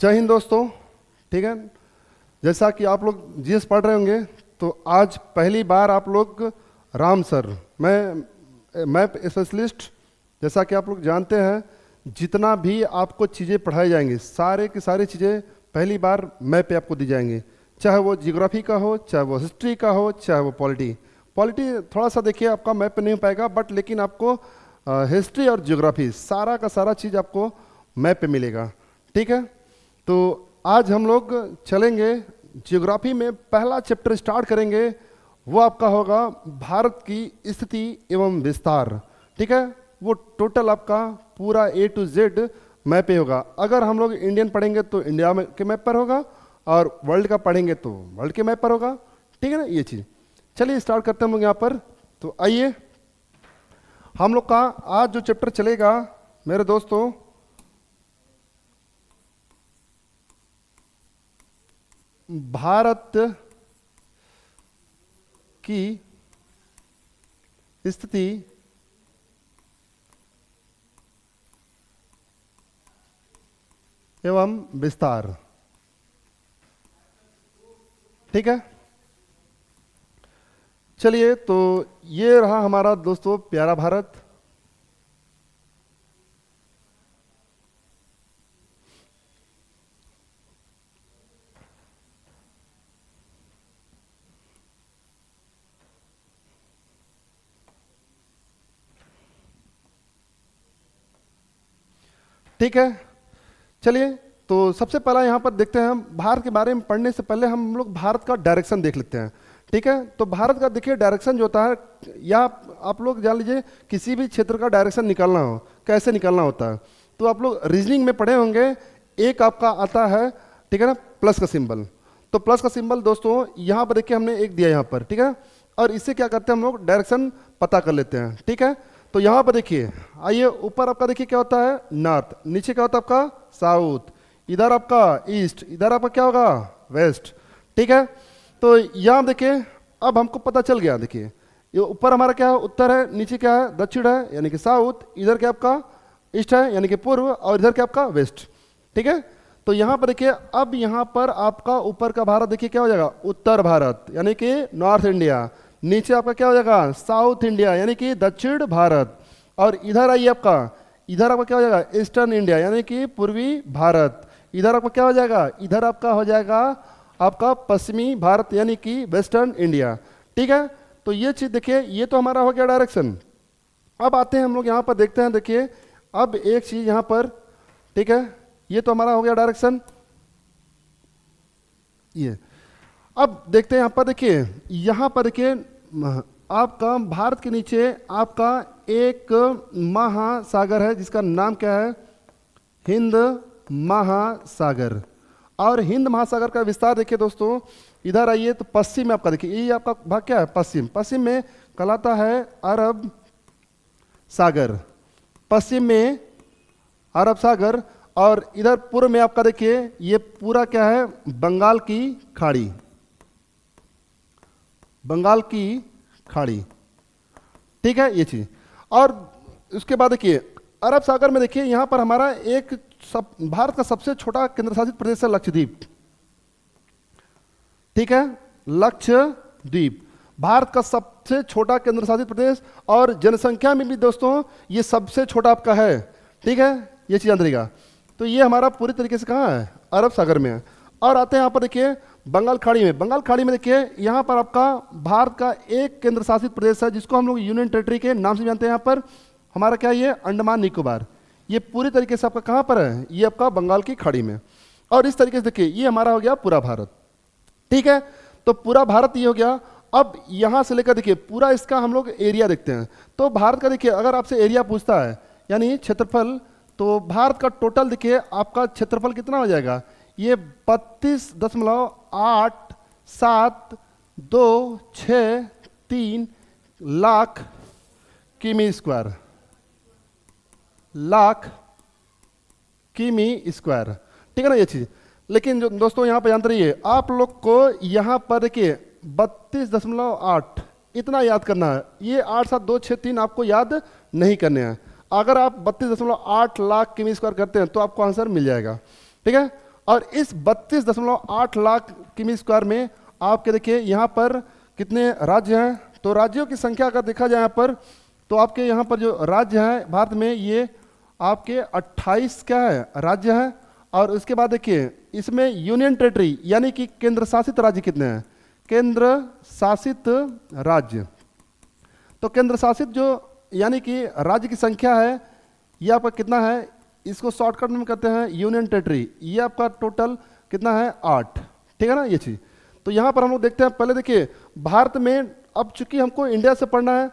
जय हिंद दोस्तों। ठीक है, जैसा कि आप लोग जीएस पढ़ रहे होंगे तो आज पहली बार आप लोग राम सर, मैं मैप स्पेशलिस्ट, जैसा कि आप लोग जानते हैं जितना भी आपको चीज़ें पढ़ाई जाएंगी सारे की सारी चीज़ें पहली बार मैप पे आपको दी जाएंगी, चाहे वो जियोग्राफी का हो, चाहे वो हिस्ट्री का हो, चाहे वो पॉलिटी। पॉलिटी थोड़ा सा देखिए आपका मैप पे नहीं हो पाएगा, बट लेकिन आपको हिस्ट्री और जियोग्राफी सारा का सारा चीज़ आपको मैप पे मिलेगा। ठीक है, तो आज हम लोग चलेंगे जियोग्राफी में, पहला चैप्टर स्टार्ट करेंगे, वो आपका होगा भारत की स्थिति एवं विस्तार। ठीक है, वो टोटल आपका पूरा A to Z मैप पे होगा। अगर हम लोग इंडियन पढ़ेंगे तो इंडिया में के मैप पर होगा, और वर्ल्ड का पढ़ेंगे तो वर्ल्ड के मैप पर होगा। ठीक है ना, ये चीज़। चलिए स्टार्ट करते हैं हम लोग यहाँ पर। तो आइए, हम लोग का आज जो चैप्टर चलेगा मेरे दोस्तों, भारत की स्थिति एवं विस्तार। ठीक है, चलिए, तो ये रहा हमारा दोस्तों प्यारा भारत। ठीक है, चलिए, तो सबसे पहला यहाँ पर देखते हैं, हम भारत के बारे में पढ़ने से पहले हम लोग भारत का डायरेक्शन देख लेते हैं। ठीक है, तो भारत का देखिए डायरेक्शन जो होता है, या आप लोग जान लीजिए किसी भी क्षेत्र का डायरेक्शन निकालना हो कैसे निकालना होता है, तो आप लोग रीजनिंग में पढ़े होंगे। एक आपका आता है, ठीक है ना, प्लस का सिंबल। तो प्लस का सिंबल दोस्तों यहाँ पर देखिए हमने एक दिया यहाँ पर, ठीक है, और इससे क्या करते हैं हम लोग डायरेक्शन पता कर लेते हैं। ठीक है, तो यहाँ पर देखिए, आइए ऊपर आपका देखिए क्या होता है नॉर्थ, नीचे क्या होता है आपका साउथ, इधर आपका ईस्ट, इधर आपका क्या होगा वेस्ट। ठीक है, तो यहाँ देखिए अब हमको पता चल गया। देखिए ये ऊपर हमारा क्या है उत्तर है, नीचे क्या है दक्षिण है यानी कि साउथ, इधर क्या आपका ईस्ट है यानी कि पूर्व, और इधर क्या आपका वेस्ट। ठीक है, तो यहाँ पर देखिए, अब यहाँ पर आपका ऊपर का भारत देखिए क्या हो जाएगा उत्तर भारत यानी कि नॉर्थ इंडिया, नीचे आपका क्या हो जाएगा साउथ इंडिया यानी कि दक्षिण भारत, और इधर आइए आपका, इधर आपका क्या हो जाएगा ईस्टर्न इंडिया यानी कि पूर्वी भारत, इधर आपका क्या हो जाएगा, इधर आपका हो जाएगा आपका पश्चिमी भारत यानी कि वेस्टर्न इंडिया। ठीक है, तो ये चीज़ देखिए, ये तो हमारा हो गया डायरेक्शन। अब आते हैं हम लोग यहाँ पर देखते हैं, देखिए अब एक चीज़ यहाँ पर, ठीक है, ये तो हमारा हो गया डायरेक्शन। ये अब देखते हैं यहाँ पर, देखिए यहाँ पर देखिए आपका भारत के नीचे आपका एक महासागर है जिसका नाम क्या है हिंद महासागर। और हिंद महासागर का विस्तार देखिए दोस्तों, इधर आइए तो पश्चिम में आपका देखिए, ये आपका भाग क्या है पश्चिम, पश्चिम में कहलाता है अरब सागर, पश्चिम में अरब सागर, और इधर पूर्व में आपका देखिए ये पूरा क्या है बंगाल की खाड़ी, बंगाल की खाड़ी। ठीक है, ये चीज। और उसके बाद देखिए अरब सागर में देखिए यहाँ पर हमारा एक भारत का सबसे छोटा केंद्र शासित प्रदेश है लक्षद्वीप। ठीक है, लक्षद्वीप भारत का सबसे छोटा केंद्र शासित प्रदेश, और जनसंख्या में भी दोस्तों ये सबसे छोटा आपका है। ठीक है, ये चीज याद रहेगा। तो ये हमारा पूरी तरीके से कहाँ है अरब सागर में है। और आते हैं यहाँ पर देखिए बंगाल खाड़ी में, बंगाल खाड़ी में देखिए यहाँ पर आपका भारत का एक केंद्र शासित प्रदेश है जिसको हम लोग यूनियन टेरिटरी के नाम से जानते हैं। यहाँ पर हमारा क्या ये अंडमान निकोबार, ये पूरी तरीके से आपका कहाँ पर है, ये आपका बंगाल की खाड़ी में। और इस तरीके से देखिए ये हमारा हो गया पूरा भारत। ठीक है, तो पूरा भारत ये हो गया। अब यहाँ से लेकर देखिए पूरा इसका हम लोग एरिया देखते हैं। तो भारत का देखिए अगर आपसे एरिया पूछता है यानी क्षेत्रफल, तो भारत का टोटल देखिए आपका क्षेत्रफल कितना हो जाएगा, ये 32.8723 लाख किमी स्क्वायर, लाख किमी स्क्वायर। ठीक है ना ये चीज। लेकिन जो दोस्तों यहाँ पे जानते रहिए आप लोग को यहाँ पर देखिए 32.8 इतना याद करना है, ये 87263 आपको याद नहीं करने हैं। अगर आप 32.8 लाख किमी स्क्वायर करते हैं तो आपको आंसर मिल जाएगा। ठीक है, और इस 32.8 लाख किमी स्क्वायर में आपके देखिए यहाँ पर कितने राज्य हैं। तो राज्यों की संख्या अगर देखा जाए यहाँ पर, तो आपके यहाँ पर जो राज्य हैं भारत में, ये आपके 28 क्या है राज्य हैं। और उसके बाद देखिए इसमें यूनियन टेरिटरी यानी कि केंद्र शासित राज्य कितने हैं, केंद्र शासित राज्य। तो केंद्र शासित जो यानी कि राज्य की संख्या है ये आपका कितना है, इसको शॉर्टकट में कहते हैं यूनियन टेरिटरी। ये आपका टोटल कितना है 8, ठीक है ना ये चीज़। तो यहाँ पर हम लोग देखते हैं, पहले देखिए भारत में, अब चूंकि हमको इंडिया से पढ़ना है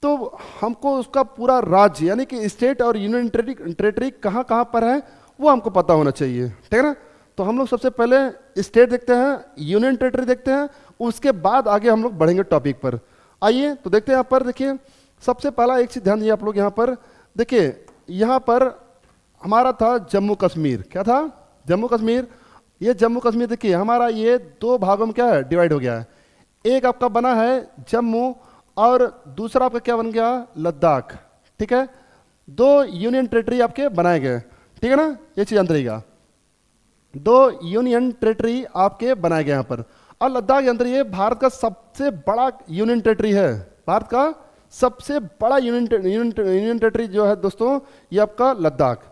तो हमको उसका पूरा राज्य यानी कि स्टेट और यूनियन टेरिटरी कहाँ कहाँ पर है वो हमको पता होना चाहिए, ठीक है ना। तो हम लोग सबसे पहले स्टेट देखते हैं, यूनियन टेरिटरी देखते हैं, उसके बाद आगे हम लोग बढ़ेंगे टॉपिक पर। आइए तो देखते हैं यहाँ पर। देखिए सबसे पहला एक चीज़ ध्यान दिए आप लोग, यहाँ पर देखिए यहाँ पर हमारा था जम्मू कश्मीर। क्या था, जम्मू कश्मीर। ये जम्मू कश्मीर देखिए हमारा ये 2 भागों में क्या है डिवाइड हो गया है। एक आपका बना है जम्मू और दूसरा आपका क्या बन गया, लद्दाख, ठीक है। 2 यूनियन टेरिटरी आपके बनाए गए, ठीक है ना, ये चीज़ अंदर रहेगा। 2 यूनियन टेरिटरी आपके बनाए गए यहाँ पर। और लद्दाख के अंदर ये भारत का सबसे बड़ा यूनियन टेरिटरी है। भारत का सबसे बड़ा यूनियन टेरिटरी जो है दोस्तों ये आपका लद्दाख।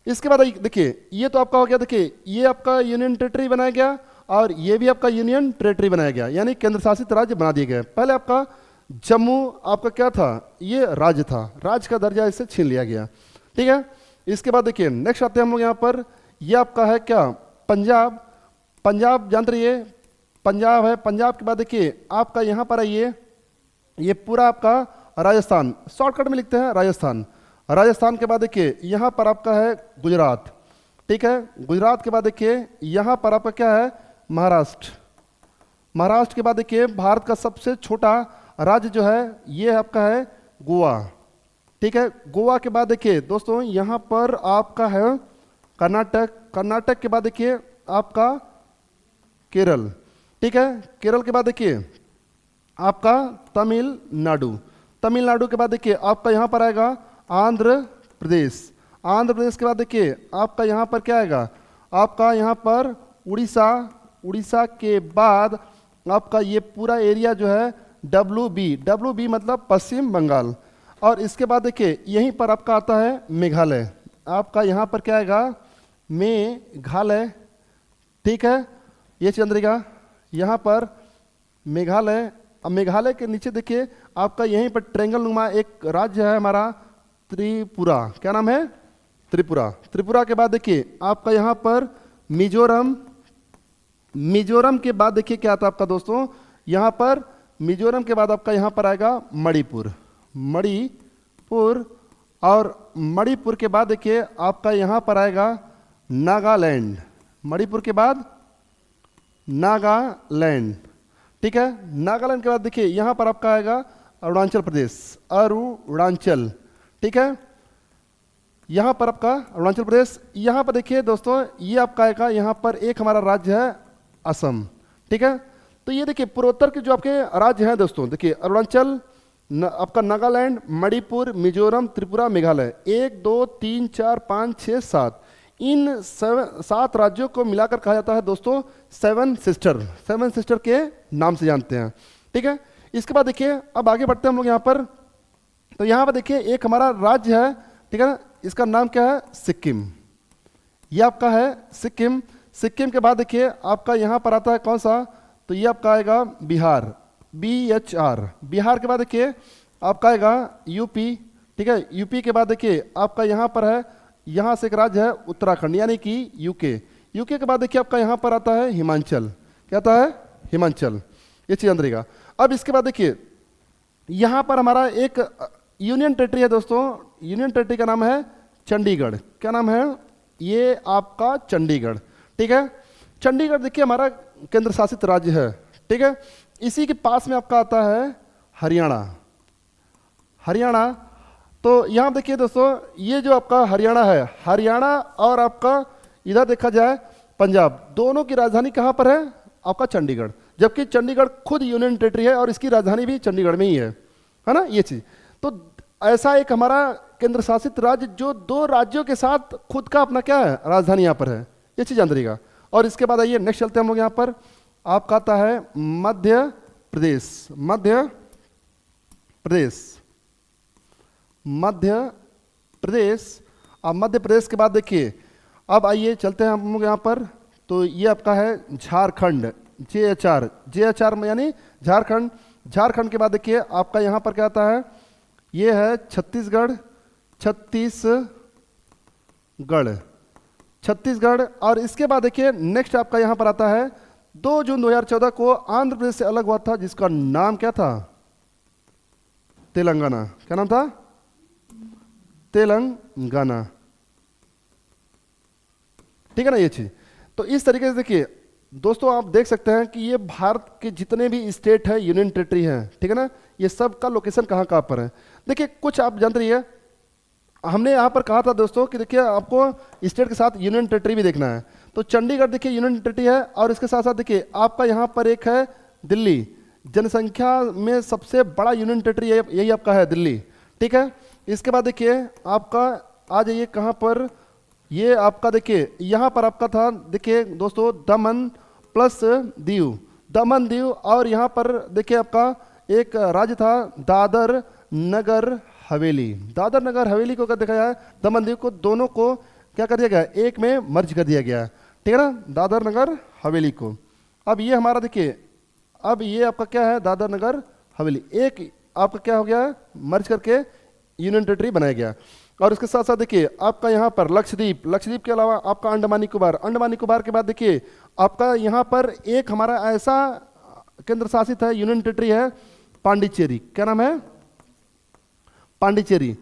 इसके बाद देखिए ये तो आपका हो गया, देखिए ये आपका यूनियन टेरिटरी बनाया गया और ये भी आपका यूनियन टेरिटरी बनाया गया, यानी केंद्र शासित राज्य बना दिए गए। पहले आपका जम्मू आपका क्या था, ये राज्य था, राज्य का दर्जा इससे छीन लिया गया, ठीक है। इसके बाद देखिए नेक्स्ट आते हैं हम लोग यहाँ पर, ये आपका है क्या, पंजाब। पंजाब जानते रहिए, पंजाब है। पंजाब के बाद देखिए आपका यहाँ पर है ये पूरा आपका राजस्थान, शॉर्टकट में लिखते हैं राजस्थान। राजस्थान के बाद देखिए यहाँ पर आपका है गुजरात, ठीक है। गुजरात के बाद देखिए यहाँ पर आपका क्या है, महाराष्ट्र। महाराष्ट्र के बाद देखिए भारत का सबसे छोटा राज्य जो है ये आपका है गोवा, ठीक है। गोवा के बाद देखिए दोस्तों यहाँ पर आपका है कर्नाटक। कर्नाटक के बाद देखिए आपका केरल, ठीक है। केरल के बाद देखिए आपका तमिलनाडु। तमिलनाडु के बाद देखिए आपका यहाँ पर आएगा आंध्र प्रदेश। आंध्र प्रदेश के बाद देखिए आपका यहाँ पर क्या आएगा, आपका यहाँ पर उड़ीसा। उड़ीसा के बाद आपका ये पूरा एरिया जो है WB मतलब पश्चिम बंगाल। और इसके बाद देखिए यहीं पर आपका आता है मेघालय। आपका यहाँ पर क्या आएगा, मेघालय, ठीक है, ये चंद्रिका यहाँ पर मेघालय। अब मेघालय के नीचे देखिए आपका यहीं पर ट्रेंगल नुमा एक राज्य है हमारा त्रिपुरा। क्या नाम है, त्रिपुरा। त्रिपुरा के बाद देखिए आपका यहाँ पर मिजोरम। मिजोरम के बाद देखिए क्या आता है आपका दोस्तों, यहाँ पर मिजोरम के बाद आपका यहाँ पर आएगा मणिपुर। मणिपुर और मणिपुर के बाद देखिए आपका यहाँ पर आएगा नागालैंड। मणिपुर के बाद नागालैंड, ठीक है। नागालैंड के बाद देखिए यहाँ पर आपका आएगा अरुणाचल प्रदेश, अरुणाचल, ठीक है। यहाँ पर आपका अरुणाचल प्रदेश। यहाँ पर देखिए दोस्तों ये आपका आएगा यहाँ पर एक हमारा राज्य है असम, ठीक है। तो ये देखिए पूर्वोत्तर के जो आपके राज्य हैं दोस्तों, देखिए अरुणाचल, आपका नागालैंड, मणिपुर, मिजोरम, त्रिपुरा, मेघालय। 1 2 3 4 5 6 7 इन 7 राज्यों को मिलाकर कहा जाता है दोस्तों 7 सिस्टर। 7 सिस्टर के नाम से जानते हैं, ठीक है। इसके बाद देखिए अब आगे बढ़ते हैं हम लोग यहाँ पर। तो यहाँ पर देखिए एक हमारा राज्य है, ठीक है ना, इसका नाम क्या है, सिक्किम। ये आपका है सिक्किम। सिक्किम के बाद देखिए आपका यहाँ पर आता है कौन सा, तो ये आपका आएगा बिहार, BHR। बिहार के बाद देखिए आपका आएगा यूपी, ठीक है। यूपी के बाद देखिए आपका यहाँ पर है, यहाँ से एक राज्य है उत्तराखंड यानी कि यूके। यूके के बाद देखिए आपका यहाँ पर आता है हिमाचल। क्या आता है, हिमाचल, ये चीज़ अंदर। अब इसके बाद देखिए यहाँ पर हमारा एक यूनियन टेरिटरी है दोस्तों। यूनियन टेरिटरी का नाम है चंडीगढ़। क्या नाम है, ये आपका चंडीगढ़, ठीक है। चंडीगढ़ देखिए हमारा केंद्र शासित राज्य है, ठीक है। इसी के पास में आपका आता है हरियाणा। हरियाणा, तो यहाँ देखिए दोस्तों ये जो आपका हरियाणा है, हरियाणा और आपका इधर देखा जाए पंजाब, दोनों की राजधानी कहाँ पर है, आपका चंडीगढ़। जबकि चंडीगढ़ खुद यूनियन टेरिटरी है और इसकी राजधानी भी चंडीगढ़ में ही है ना, ये चीज़। तो ऐसा एक हमारा केंद्र शासित राज्य जो 2 राज्यों के साथ खुद का अपना क्या है, राजधानी यहाँ पर है, ये चीज़ जान रहिएगा। और इसके बाद आइए नेक्स्ट चलते हैं हम लोग यहाँ पर, आपका आता है मध्य प्रदेश। मध्य प्रदेश, मध्य प्रदेश। अब मध्य प्रदेश के बाद देखिए, अब आइए चलते हैं हम लोग यहाँ पर, तो ये आपका है झारखंड, JHR, JHR में यानी झारखंड। झारखंड के बाद देखिए आपका यहाँ पर क्या आता है, ये है छत्तीसगढ़, छत्तीसगढ़, छत्तीसगढ़। और इसके बाद देखिए नेक्स्ट आपका यहाँ पर आता है 2 जून 2014 को आंध्र प्रदेश से अलग हुआ था, जिसका नाम क्या था, तेलंगाना। क्या नाम था, तेलंगाना, ठीक है ना ये चीज। तो इस तरीके से देखिए दोस्तों, आप देख सकते हैं कि ये भारत के जितने भी स्टेट है, यूनियन टेरिटरी है, ठीक है ना, ये सब का लोकेशन कहाँ कहाँ पर है। देखिए कुछ आप जानते रहिए, हमने यहाँ पर कहा था दोस्तों कि देखिए आपको स्टेट के साथ यूनियन टेरिटरी भी देखना है। तो चंडीगढ़ देखिए यूनियन टेरिटरी है, और इसके साथ साथ देखिए आपका यहाँ पर एक है दिल्ली, जनसंख्या में सबसे बड़ा यूनियन टेरिटरी यही आपका है दिल्ली, ठीक है। इसके बाद देखिए आपका आ जाइए कहाँ पर, ये आपका देखिए यहाँ पर आपका था, देखिए दोस्तों दमन प्लस दीव, दमन दीव। और यहाँ पर देखिए आपका एक राज्य था दादर नगर हवेली। दादर नगर हवेली को क्या देखा जाए, दमन दीव को, दोनों को क्या कर दिया गया, एक में मर्ज कर दिया गया, ठीक है ना, दादर नगर हवेली को। अब ये हमारा देखिए, अब ये आपका क्या है, दादर नगर हवेली एक आपका क्या हो गया, मर्ज करके यूनियन टेरिटरी बनाया गया। और उसके साथ साथ देखिए आपका यहाँ पर लक्षद्वीप, लक्षद्वीप के अलावा आपका अंडमान निकोबार, अंडमान निकोबार के बाद देखिए आपका यहाँ पर एक हमारा ऐसा केंद्र शासित है यूनियन टेरिटरी है पांडिचेरी। क्या नाम है, पांडिचेरी।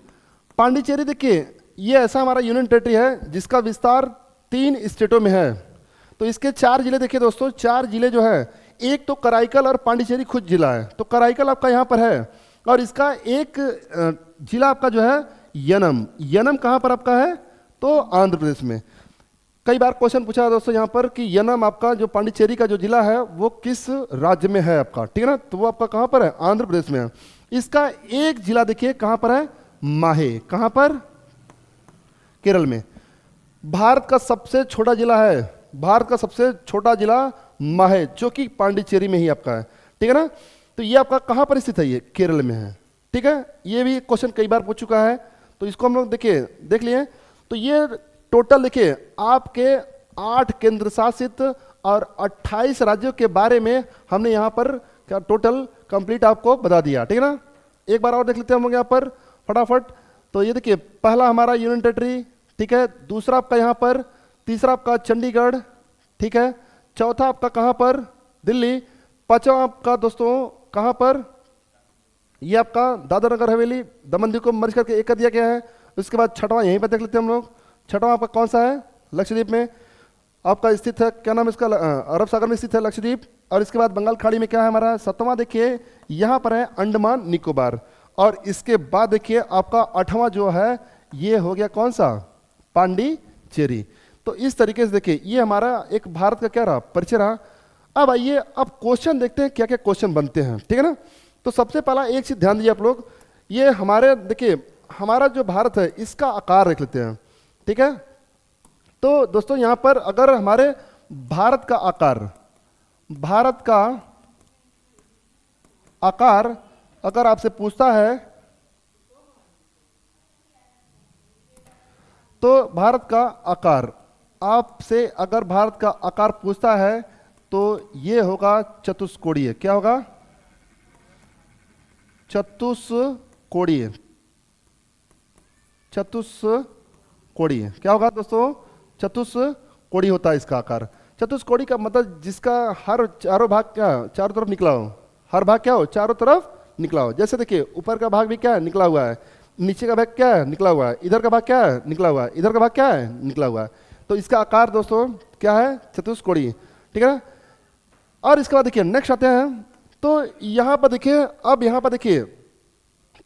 पांडिचेरी देखिए ये ऐसा हमारा यूनियन टेरिटरी है जिसका विस्तार 3 स्टेटों में है। तो इसके 4 जिले देखिए दोस्तों, 4 जिले जो है, एक तो कराईकल और पांडिचेरी खुद जिला है, तो कराईकल आपका यहाँ पर है। और इसका एक जिला आपका जो है यनम, यनम कहाँ पर आपका है, तो आंध्र प्रदेश में। कई बार क्वेश्चन पूछा है दोस्तों यहाँ पर कि यनम आपका जो पांडिचेरी का जो जिला है वो किस राज्य में है आपका, ठीक है ना, तो वो आपका कहाँ पर है, आंध्र प्रदेश में है। इसका एक जिला देखिए कहाँ पर है, माहे, कहाँ पर, केरल में। भारत का सबसे छोटा जिला है, भारत का सबसे छोटा जिला माहे, जो कि पांडिचेरी में ही आपका है, ठीक है ना। तो ये आपका कहाँ पर स्थित है, ये केरल में है, ठीक है। ये भी क्वेश्चन कई बार पूछ चुका है, तो इसको हम लोग देखिए देख लिए। तो ये टोटल देखिए आपके 8 केंद्र शासित और 28 राज्यों के बारे में हमने यहाँ पर क्या टोटल कंप्लीट आपको बता दिया, ठीक है ना। एक बार और देख लेते हैं हम लोग यहाँ पर फटाफट। तो ये देखिए पहला हमारा यूनियन टेरिटरी, ठीक है, दूसरा आपका यहाँ पर, तीसरा आपका चंडीगढ़, ठीक है, चौथा आपका कहाँ पर, दिल्ली, पांचवा आपका दोस्तों कहाँ पर, ये आपका दादर नगर हवेली, दमन दीव को मर्ज करके एक कर दिया गया है। उसके बाद छठवां यहीं पर देख लेते हैं हम लोग, छठवां आपका कौन सा है, लक्षद्वीप में आपका स्थित है, क्या नाम इसका, अरब सागर में स्थित है लक्षद्वीप। और इसके बाद बंगाल खाड़ी में क्या है हमारा, सतवां देखिए यहाँ पर है अंडमान निकोबार। और इसके बाद देखिए आपका 8वां जो है ये हो गया कौन सा, पांडिचेरी। तो इस तरीके से देखिए ये हमारा एक भारत का क्या रहा, परिचय रहा। अब आइए अब क्वेश्चन देखते हैं क्या क्या क्वेश्चन बनते हैं, ठीक है ना। तो सबसे पहला एक चीज ध्यान दीजिए आप लोग, ये हमारे देखिए हमारा जो भारत है इसका आकार देख लेते हैं, ठीक है। तो दोस्तों यहां पर अगर हमारे भारत का आकार, भारत का आकार अगर आपसे पूछता है, तो भारत का आकार आपसे अगर भारत का आकार पूछता है तो ये होगा चतुष्कोणीय। क्या होगा, चतुष्कोणीय, चतुष्कोणीय क्या होगा दोस्तों, चतुष्कोणीय होता है इसका आकार। चतुष्कोणीय का मतलब जिसका हर चारों भाग क्या चारों तरफ निकला हो, हर भाग क्या हो चारों तरफ निकला हो। जैसे देखिए ऊपर का भाग भी क्या है निकला हुआ है, नीचे का भाग क्या है निकला हुआ है, इधर का भाग क्या है निकला हुआ है, इधर का भाग क्या है निकला हुआ है। तो इसका आकार दोस्तों क्या है, चतुष्कोणीय, ठीक है ना। और इसके बाद देखिए नेक्स्ट आते हैं, तो यहां पर देखिए, अब यहां पर देखिए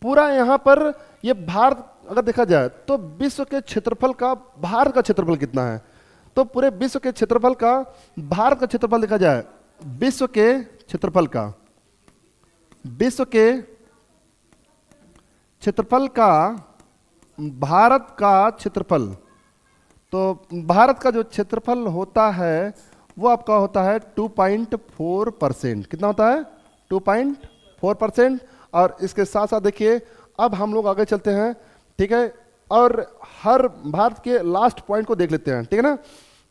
पूरा यहां पर ये भारत अगर देखा जाए तो विश्व के क्षेत्रफल का भारत का क्षेत्रफल कितना है, तो पूरे विश्व के क्षेत्रफल का भारत का क्षेत्रफल देखा जाए, विश्व के क्षेत्रफल का, विश्व के क्षेत्रफल का भारत का क्षेत्रफल तो भारत का जो क्षेत्रफल होता है वो आपका होता है 2.4%। कितना होता है? 2.4%। और इसके साथ साथ देखिए अब हम लोग आगे चलते हैं, ठीक है, और हर भारत के लास्ट पॉइंट को देख लेते हैं, ठीक है ना।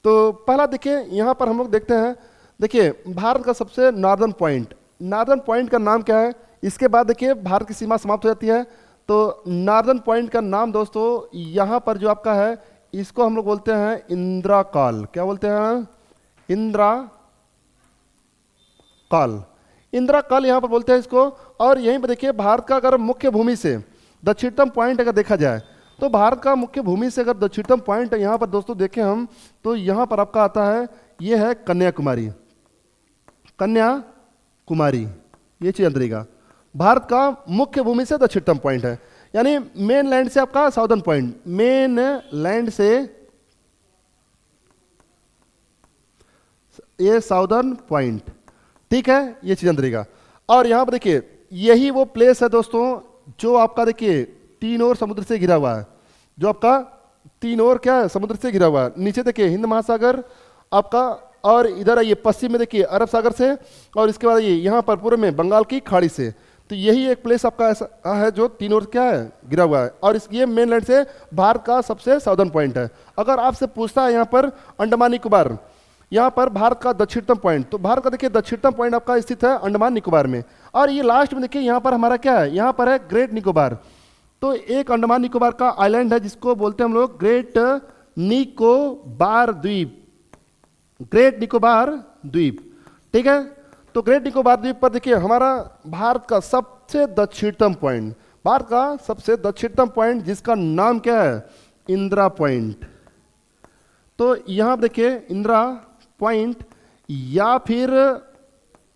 तो पहला देखिए यहाँ पर हम लोग देखते हैं, देखिए भारत का सबसे नॉर्दर्न पॉइंट का नाम क्या है। इसके बाद देखिए भारत की सीमा समाप्त हो जाती है। तो नॉर्दर्न पॉइंट का नाम दोस्तों यहाँ पर जो आपका है इसको हम लोग बोलते हैं इंदिरा काल। क्या बोलते हैं? इंदिरा काल। इंदिरा काल यहाँ पर बोलते हैं इसको। और यहीं पर देखिए भारत का अगर मुख्य भूमि से दक्षिणतम पॉइंट अगर देखा जाए तो भारत का मुख्य भूमि से अगर दक्षिणतम पॉइंट यहाँ पर दोस्तों देखें हम, तो यहाँ पर आपका आता है, ये है कन्याकुमारी। कन्याकुमारी ये चीज अंतरिका भारत का मुख्य भूमि से दक्षिणतम पॉइंट है, यानी मेन लैंड से आपका साउदर्न पॉइंट, मेन लैंड से ये साउदर्न पॉइंट, ठीक है, ये चीज अंतरिका। और यहां पर देखिए यही वो प्लेस है दोस्तों जो आपका देखिए तीन ओर समुद्र से घिरा हुआ है, जो आपका तीन ओर क्या है? समुद्र से घिरा हुआ है। नीचे देखिए हिंद महासागर आपका, और इधर आइए पश्चिम में देखिए अरब सागर से, और इसके बाद ये यहाँ पर पूर्व में बंगाल की खाड़ी से। तो यही एक प्लेस आपका ऐसा है जो तीन ओर क्या है? गिरा हुआ है। और इस ये मेनलैंड से भारत का सबसे साउदर्न पॉइंट है। अगर आपसे पूछता है यहाँ पर अंडमान निकोबार, यहाँ पर भारत का दक्षिणतम पॉइंट, तो भारत का देखिए दक्षिणतम पॉइंट आपका स्थित है अंडमान निकोबार में। और ये लास्ट में देखिए यहाँ पर हमारा क्या है? यहाँ पर है ग्रेट निकोबार। तो एक अंडमान निकोबार का आइलैंड है जिसको बोलते हैं हम लोग ग्रेट निकोबार द्वीप, ग्रेट निकोबार द्वीप, ठीक है। तो ग्रेट निकोबार द्वीप पर देखिए हमारा भारत का सबसे दक्षिणतम पॉइंट, भारत का सबसे दक्षिणतम पॉइंट जिसका नाम क्या है? इंदिरा पॉइंट। तो यहां देखिए इंदिरा पॉइंट, या फिर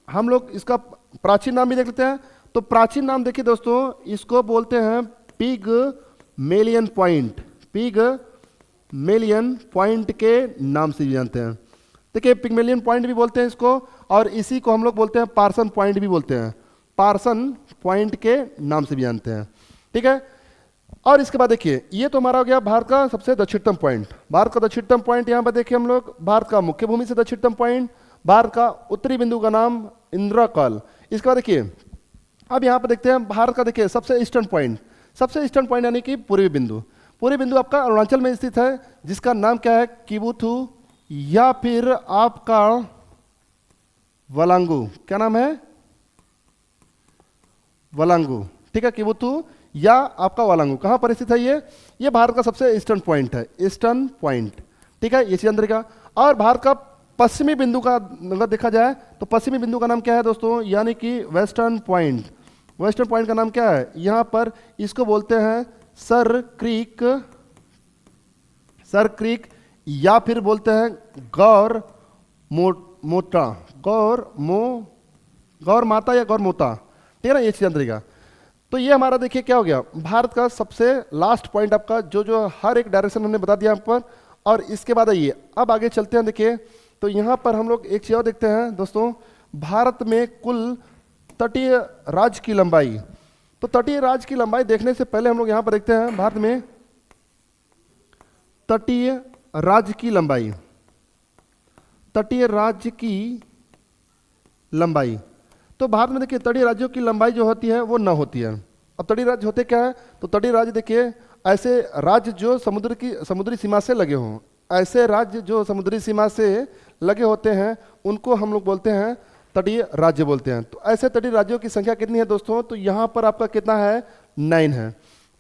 हम लोग इसका प्राचीन नाम भी देख लेते हैं। तो प्राचीन नाम देखिए दोस्तों इसको बोलते हैं पिग मेलियन पॉइंट, पिग मेलियन पॉइंट के नाम से भी जानते हैं। देखिए पिगमेलियन पॉइंट भी बोलते हैं इसको, और इसी को हम लोग बोलते हैं पार्सन पॉइंट भी बोलते हैं, पार्सन पॉइंट के नाम से भी जानते हैं, ठीक है। और इसके बाद देखिए ये तो हमारा हो गया भारत का सबसे दक्षिणतम पॉइंट। भारत का दक्षिणतम पॉइंट यहाँ पर देखिए हम लोग भारत का मुख्य भूमि से दक्षिणतम पॉइंट, भारत का उत्तरी बिंदु का नाम इंदिरा काल। इसके बाद देखिए अब यहाँ पर देखते हैं भारत का देखिए सबसे ईस्टर्न पॉइंट, सबसे ईस्टर्न पॉइंट यानी कि पूर्वी बिंदु। पूर्वी बिंदु आपका अरुणाचल में स्थित है जिसका नाम क्या है? किबुथु, या फिर आपका वलांगू। क्या नाम है? वलांगू, ठीक है, किबुथु या आपका वलांगू। कहां पर स्थित है ये भारत का सबसे ईस्टर्न पॉइंट है, ईस्टर्न पॉइंट, ठीक है, ये चंद्र का। और भारत का पश्चिमी बिंदु का अगर देखा जाए तो पश्चिमी बिंदु का नाम क्या है दोस्तों? यानी कि वेस्टर्न पॉइंट। वेस्टर्न पॉइंट का नाम क्या है? यहां पर इसको बोलते हैं सर क्रीक, सर क्रीक, या फिर बोलते हैं गौर मोटा, गौर माता या गौर मोता, ठीक है ना, ये चीज का। तो ये हमारा देखिए क्या हो गया भारत का सबसे लास्ट पॉइंट आपका, जो हर एक डायरेक्शन हमने बता दिया यहाँ पर। और इसके बाद आइए अब आगे चलते हैं। देखिए तो यहाँ पर हम लोग एक चीज और देखते हैं दोस्तों, भारत में कुल तटीय राज्य की लंबाई। तो तटीय राज्य की लंबाई देखने से पहले हम लोग यहाँ पर देखते हैं भारत में तटीय राज्य की लंबाई, तटीय राज्य की लंबाई। तो भारत में देखिए तटीय राज्यों की लंबाई जो होती है वो न होती है। अब तटीय राज्य होते क्या है? तो तटीय राज्य देखिए ऐसे राज्य जो समुद्री सीमा से लगे हों, ऐसे राज्य जो समुद्री सीमा से लगे होते हैं उनको हम लोग बोलते हैं तटीय राज्य बोलते हैं। तो ऐसे तटीय राज्यों की संख्या कितनी है दोस्तों? तो यहाँ पर आपका कितना है? 9 है।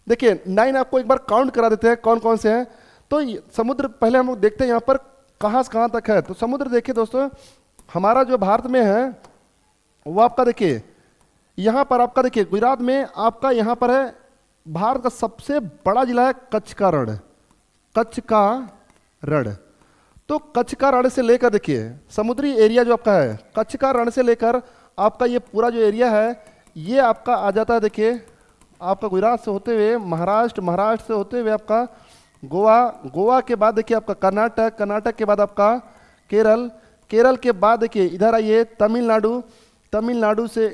देखिए 9 आपको एक बार काउंट करा देते हैं कौन कौन से हैं। तो समुद्र पहले हम लोग देखते हैं यहाँ पर कहाँ से कहाँ तक है। तो समुद्र देखिए दोस्तों हमारा जो भारत में है वो आपका देखिए यहाँ पर आपका देखिए गुजरात में आपका यहाँ पर है भारत का सबसे बड़ा जिला है कच्छ का रण, कच्छ का रण। तो कच्छ का रण से लेकर देखिए समुद्री एरिया जो आपका है कच्छ का रण से लेकर आपका ये पूरा जो एरिया है ये आपका आ जाता है देखिए आपका गुजरात से होते हुए महाराष्ट्र, महाराष्ट्र से होते हुए आपका गोवा, गोवा के बाद देखिए आपका कर्नाटक, कर्नाटक के बाद आपका केरल, केरल के बाद देखिए इधर आइए तमिलनाडु, तमिलनाडु से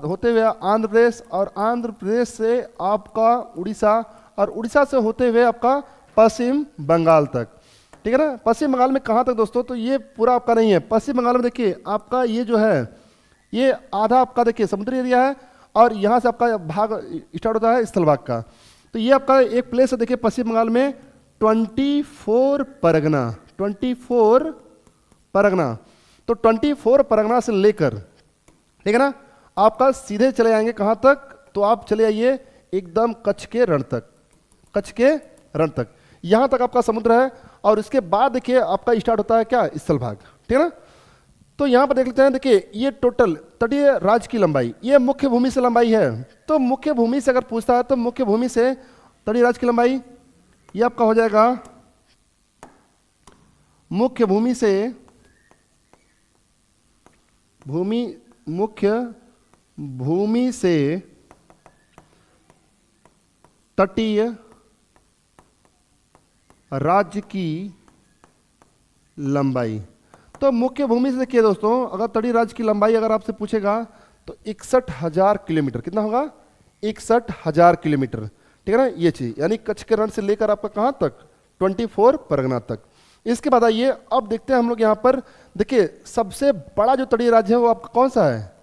होते हुए आंध्र प्रदेश, और आंध्र प्रदेश से आपका उड़ीसा, और उड़ीसा से होते हुए आपका पश्चिम बंगाल तक। ठीक है ना। पश्चिम बंगाल में कहाँ तक दोस्तों, तो ये पूरा आपका नहीं है। पश्चिम बंगाल में देखिए आपका ये जो है ये आधा आपका देखिए समुद्री एरिया है, और यहाँ से आपका भाग स्टार्ट होता है स्थल भाग का। तो ये आपका एक प्लेस है देखिए पश्चिम बंगाल में, 24 परगना, 24 परगना। तो 24 परगना से लेकर, ठीक है ना, आपका सीधे चले जाएंगे कहाँ तक, तो आप चले आइए एकदम कच्छ के रण तक, कच्छ के रण तक, यहाँ तक आपका समुद्र है। और इसके बाद देखिए आपका स्टार्ट होता है क्या, स्थल भाग, ठीक है ना। तो यहाँ पर देख लेते हैं, देखिए ये टोटल तटीय राज्य की लंबाई, ये मुख्य भूमि से लंबाई है। तो मुख्य भूमि से अगर पूछता है तो मुख्य भूमि से तटीय राज्य की लंबाई ये आपका हो जाएगा, मुख्य भूमि से मुख्य भूमि से तटीय राज्य की लंबाई। तो मुख्य भूमि से देखिए दोस्तों, अगर तटीय राज्य की लंबाई अगर आपसे पूछेगा तो 61,000 किलोमीटर, कितना होगा, 61,000 किलोमीटर, ठीक है ना। ये चीज यानी कच्छ के रण से लेकर आपका कहाँ तक, 24 परगना तक। इसके बाद आइए अब देखते हैं हम लोग यहाँ पर, देखिए सबसे बड़ा जो तटीय राज्य है वो आपका कौन सा है,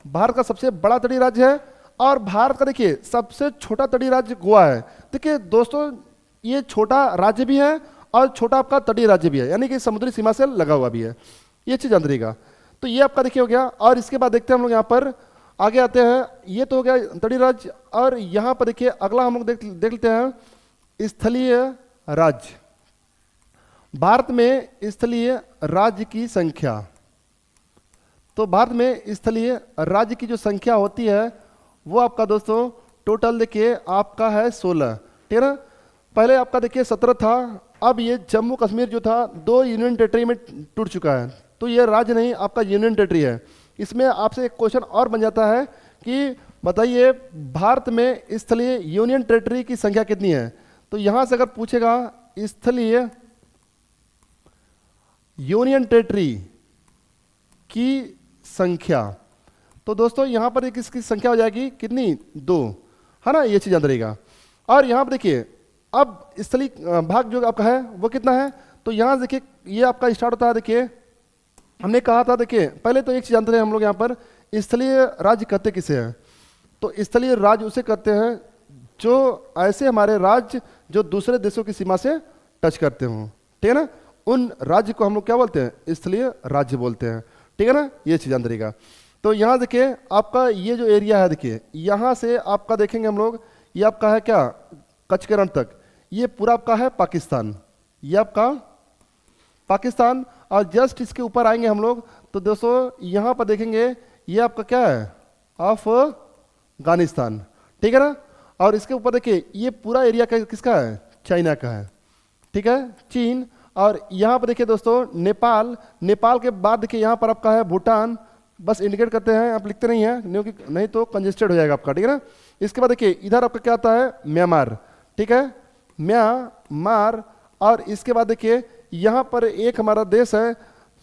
भारत का सबसे बड़ा तटीय राज्य है। और भारत का देखिए सबसे छोटा तटीय राज्य गोवा है। देखिए दोस्तों ये छोटा राज्य भी है और छोटा आपका तटीय राज्य भी है, यानी कि समुद्री सीमा से लगा हुआ भी है, ये चीज जान रहिएगा। तो ये आपका देखिए हो गया। और इसके बाद देखते हैं हम लोग यहाँ पर आगे आते हैं, ये तो हो गया तटीय राज्य। और यहाँ पर देखिए अगला हम लोग देख लेते हैं स्थलीय राज्य। भारत में स्थलीय राज्य की संख्या, तो भारत में स्थलीय राज्य की जो संख्या होती है वो आपका दोस्तों टोटल देखिए आपका है 16, ठीक है ना। पहले आपका देखिए 17 था, अब ये जम्मू कश्मीर जो था 2 यूनियन टेरिटरी में टूट चुका है, तो ये राज्य नहीं आपका यूनियन टेरिटरी है। इसमें आपसे एक क्वेश्चन और बन जाता है कि बताइए भारत में स्थलीय यूनियन टेरिटरी की संख्या कितनी है। तो यहां से अगर पूछेगा स्थलीय यूनियन टेरिटरी की संख्या, तो दोस्तों यहां पर एक इसकी संख्या हो जाएगी कितनी, 2, है ना, ये चीज याद रहेगा। और यहां पर देखिए अब स्थलीय भाग जो आपका है वो कितना है, तो यहां देखिए ये आपका स्टार्ट होता है, देखिए हमने कहा था, देखिए पहले तो एक चीज जानते हैं हम लोग यहाँ पर, स्थलीय राज्य कहते किसे हैं, तो स्थलीय राज्य उसे कहते हैं जो ऐसे हमारे राज्य जो दूसरे देशों की सीमा से टच करते हों, ठीक है ना, उन राज्य को हम लोग क्या बोलते हैं, स्थलीय राज्य बोलते हैं, ठीक है ना, ये चीज जान रहिएगा। तो यहाँ देखिए आपका ये जो एरिया है, देखिए यहाँ से आपका देखेंगे हम लोग, ये आपका है क्या, कच्छ के रण तक, ये पूरा आपका है पाकिस्तान, ये आपका पाकिस्तान। और जस्ट इसके ऊपर आएंगे हम लोग तो दोस्तों यहाँ पर देखेंगे ये आपका क्या है, अफगानिस्तान, ठीक है ना। और इसके ऊपर देखिए ये पूरा एरिया किसका है, चाइना का है, ठीक है, चीन। और यहाँ पर देखिए दोस्तों नेपाल, नेपाल के बाद देखिए यहाँ पर आपका है भूटान, बस इंडिकेट करते हैं, आप लिखते नहीं हैं नहीं तो कंजेस्टेड हो जाएगा आपका, ठीक है ना। इसके बाद देखिए इधर आपका क्या आता है, म्यांमार, ठीक है, म्यांमार। और इसके बाद देखिए यहाँ पर एक हमारा देश है,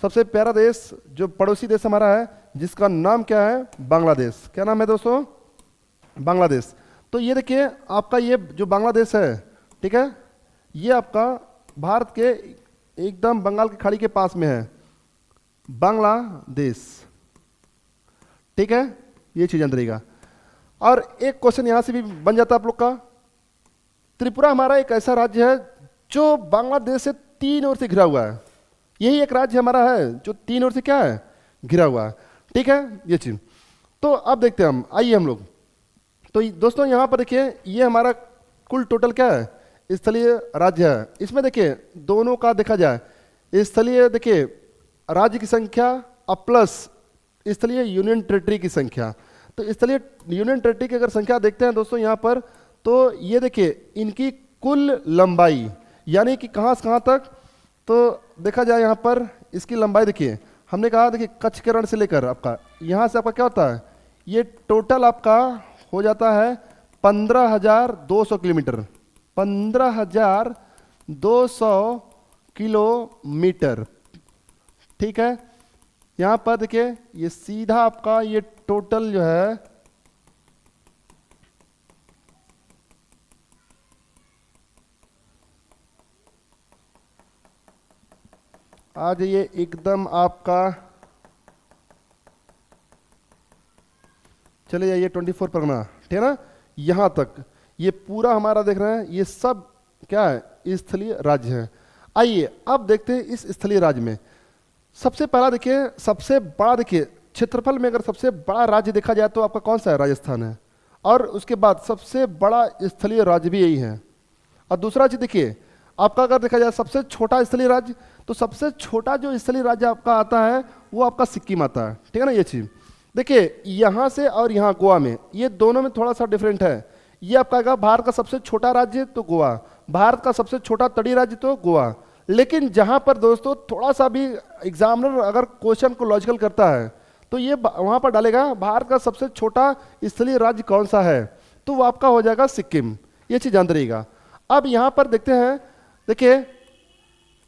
सबसे प्यारा देश जो पड़ोसी देश हमारा है, जिसका नाम क्या है, बांग्लादेश। क्या नाम है दोस्तों, बांग्लादेश। तो ये देखिए आपका ये जो बांग्लादेश है, ठीक है, ये आपका भारत के एकदम बंगाल की खाड़ी के पास में है, बांग्लादेश, ठीक है, ये चीज याद रहेगा। और एक क्वेश्चन यहां से भी बन जाता है आप लोग का, त्रिपुरा हमारा एक ऐसा राज्य है जो बांग्लादेश से 3 ओर से घिरा हुआ है, यही एक राज्य हमारा है जो 3 ओर से क्या है, घिरा हुआ है, ठीक है, ये चीज। तो अब देखते हैं हम, आइए हम लोग, तो दोस्तों यहां पर देखिए ये हमारा कुल टोटल क्या है, स्थलीय राज्य है। इसमें देखिए दोनों का देखा जाए, स्थलीय देखिए राज्य की संख्या और प्लस स्थलीय यूनियन टेरिटरी की संख्या। तो स्थलीय यूनियन टेरिटरी की अगर संख्या देखते हैं दोस्तों यहाँ पर, तो ये देखिए इनकी कुल लंबाई, यानी कि कहाँ से कहाँ तक, तो देखा जाए यहाँ पर इसकी लंबाई देखिए, हमने कहा देखिए कच्छ के रण से लेकर आपका यहाँ से आपका क्या होता है, ये टोटल आपका हो जाता है 15,200 किलोमीटर, 15,200 किलोमीटर, ठीक है। यहाँ पर देखिए ये सीधा आपका ये टोटल जो है आ जाइए एकदम आपका, चले जाइए 24 परगना, ठीक है ना, यहां तक ये पूरा हमारा देख रहे हैं, ये सब क्या है, स्थलीय राज्य है। आइए अब देखते हैं इस स्थलीय राज्य में सबसे पहला देखिए, सबसे बड़ा देखिए क्षेत्रफल में अगर सबसे बड़ा राज्य देखा जाए तो आपका कौन सा है, राजस्थान है। और उसके बाद सबसे बड़ा स्थलीय राज्य भी यही है। और दूसरा चीज देखिए, आपका अगर देखा जाए सबसे छोटा स्थलीय राज्य, तो सबसे छोटा जो स्थलीय राज्य आपका आता है वो आपका सिक्किम आता है, ठीक है ना। ये चीज देखिए यहाँ से और यहाँ गोवा में, ये दोनों में थोड़ा सा डिफरेंट है। ये आपका आएगा भारत का सबसे छोटा राज्य तो गोवा, भारत का सबसे छोटा तटीय राज्य तो गोवा। लेकिन जहां पर दोस्तों थोड़ा सा भी एग्जामिनर अगर क्वेश्चन को लॉजिकल करता है तो ये वहां पर डालेगा भारत का सबसे छोटा स्थलीय राज्य कौन सा है, तो वो आपका हो जाएगा सिक्किम। ये चीज जानते रहिएगा। अब यहां पर देखते हैं, देखिए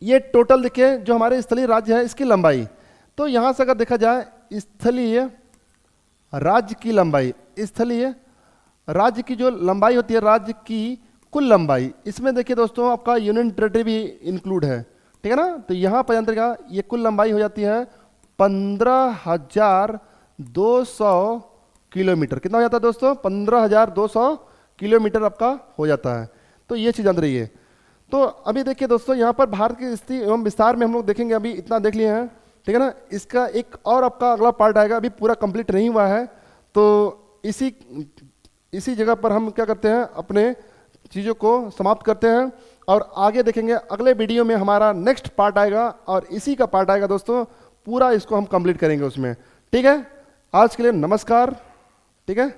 ये टोटल देखिए जो हमारे स्थलीय राज्य है इसकी लंबाई, तो यहां से अगर देखा जाए स्थलीय राज्य की लंबाई, स्थलीय राज्य की जो लंबाई होती है, राज्य की कुल लंबाई, इसमें देखिए दोस्तों आपका यूनियन टेरिटरी भी इंक्लूड है, ठीक है ना। तो यहाँ पर जानते रहिएगा ये कुल लंबाई हो जाती है 15,200 किलोमीटर। कितना हो जाता है दोस्तों, 15,200 किलोमीटर आपका हो जाता है। तो ये चीज़ जानते रहिए। तो अभी देखिए दोस्तों यहाँ पर भारत की स्थिति एवं विस्तार में हम लोग देखेंगे, अभी इतना देख लिए हैं, ठीक है ना। इसका एक और आपका अगला पार्ट आएगा, अभी पूरा कंप्लीट नहीं हुआ है। तो इसी जगह पर हम क्या करते हैं, अपने चीज़ों को समाप्त करते हैं और आगे देखेंगे। अगले वीडियो में हमारा नेक्स्ट पार्ट आएगा और इसी का पार्ट आएगा दोस्तों, पूरा इसको हम कंप्लीट करेंगे उसमें, ठीक है। आज के लिए नमस्कार, ठीक है।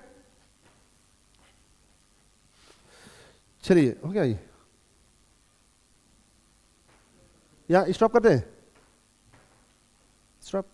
चलिए हो गया ये, यहाँ स्टॉप करते हैं, स्टॉप।